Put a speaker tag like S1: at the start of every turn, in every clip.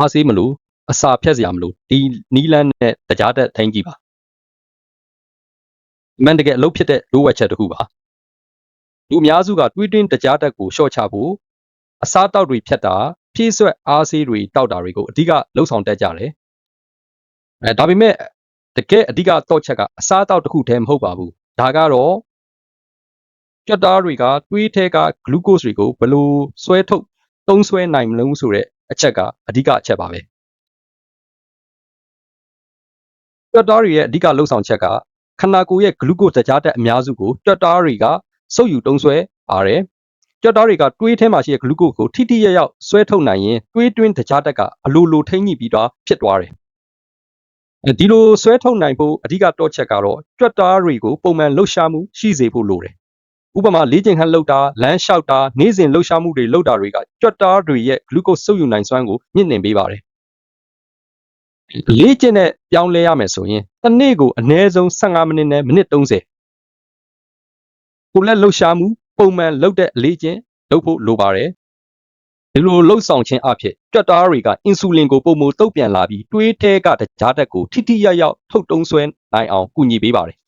S1: အားစေးမလို့အစာဖြတ်စရာမလို့ဒီနီလန်းနဲ့တကြားတက်ထိန်းကြည့်ပါအမှန်တကယ်အလုပ်ဖြစ်တဲ့လိုအပ်ချက်တစ်ခုပါလူအများစုကတွေးတွင်းတကြားတက်ကိုရှော့ချဖို့အစားတောက်တွေဖြတ်တာဖြည့်ဆွက်အားစေးတွေတောက်တာတွေကိုအဓိကလှုပ်ဆောင်တတ်ကြတယ်ဒါပေမဲ့တကယ်အဓိကတော့ချက်ကအစားတောက်တစ်ခုတည်းမဟုတ်ပါဘူးဒါကတော့ကြွက်သားတွေကတွေးထဲကဂလူးကို့စ်တွေကိုဘယ်လိုဆွဲထုတ်သုံးဆွဲနိုင်မလို့ဆိုတဲ့အချက်ကအဓိကအချက်ပါပဲကြွက်သားတွေရဲ့အဓိကလှုပ်ဆောင်ချက်ကခန္ဓာကိုယ်ရဲ့ဂလူးကို့စ်တကြားတက်အများစုကိုကြွက်သားတွေကစုပ်ယူသုံးဆွဲပါတယ်ကြွက်သားတွေကတွေးထဲမှာရှိတဲ့ဂလူးကို့စ်ကိုထိထိရောက်ဆွဲထုတ်နိုင်ရင်တွေးတွင်းတကြားတက်ကအလိုလိုထိမ့်ညှိပြီးတော့ဖြစ်သွားတယ်ဒီလိုဆွဲထုတ်နိုင်ဖို့အဓိကတော့ချက်ကတော့ကြွက်သားတွေကိုပုံမှန်လှုပ်ရှားမှုရှိစေဖို့လိုတယ်ဥပမာလေ့ကျင့်ခန်းလှုပ်တာလမ်းလျှောက်တာနေ့စဉ်လှုပ်ရှားမှုတွေလုပ်တာတွေကကြွက်သားတွေရဲ့ဂလူးကို့စ်စုပ်ယူနိုင်စွမ်းကိုမြင့်တင်ပေးပါတယ်လေ့ကျင့်တဲ့ပြောင်းလဲရမယ်ဆိုရင်တစ်နေ့ကိုအနည်းဆုံး15မိနစ်နဲ့မိနစ်30ကိုယ်လက်လှုပ်ရှားမှုပုံမှန်လုပ်တဲ့အလေ့ကျင့်လုပ်ဖို့လိုပါတယ်ဒီလိုလှုပ်ဆောင်ခြင်းအဖြစ်ကြွက်သားတွေကအင်ဆူလင်ကိုပုံမတုတ်ပြန်လာပြီးတွေးထဲကတကြားတက်ကိုထိထိရောက်ထုတ်တုံးဆွဲနိုင်အောင်ကူညီပေးပါတယ်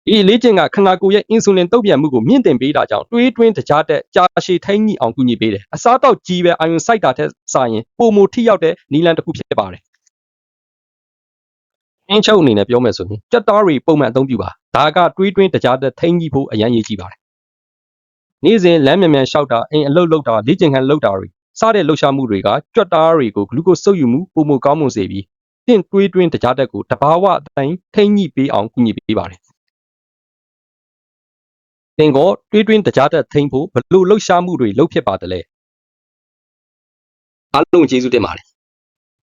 S1: ဒီလေ့ကျင့်ကခန္ဓာကိုယ်ရဲ့အင်ဆူလင်တုတ်ပြန်မှုကိုမြင့်တင်ပေးတာကြောင့်တွေးတွင်းတကြားတက်ကြာရှည်ထိန်းညှိအောင်ကူညီပေးတယ်အစားတောက်ကြီးပဲအာယုံစိုက်တာထက်စာရင်ပုံမထိရောက်တဲ့နီလန်တစ်ခုဖြစ်ပါတယ်အင်းချုပ်အနေနဲ့ပြောမယ်ဆိုရင်ကြက်သားတွေပုံမှန်အသုံးပြုပါဒါကတွေးတွင်းတကြားတက်ထိန်းညှိဖို့အရန်ရည်ကြည့်ပါတယ်နေ့စဉ်လမ်းမြန်မြန်လျှောက်တာအိမ်အလုပ်လုပ်တာလေ့ကျင့်ခန်းလုပ်တာတွေစတဲ့လှုပ်ရှားမှုတွေကကြွက်သားတွေကိုဂလူးကို့စ်စုပ်ယူမှုပုံမကောင်းမွန်စေပြီးတင့်တွေးတွင်းတကြားတက်ကိုတဘာဝအတိုင်းထိန်းညှိပေးအောင်ကူညီပေးပါတယ်သင်ကောတွေးတွင်းတကြားတက်ထိန်းဖို့ဘယ်လိုလှုပ်ရှားမှုတွေလုပ်ဖြစ်ပါသလဲအားလုံးကျေးဇူးတင်ပါတယ်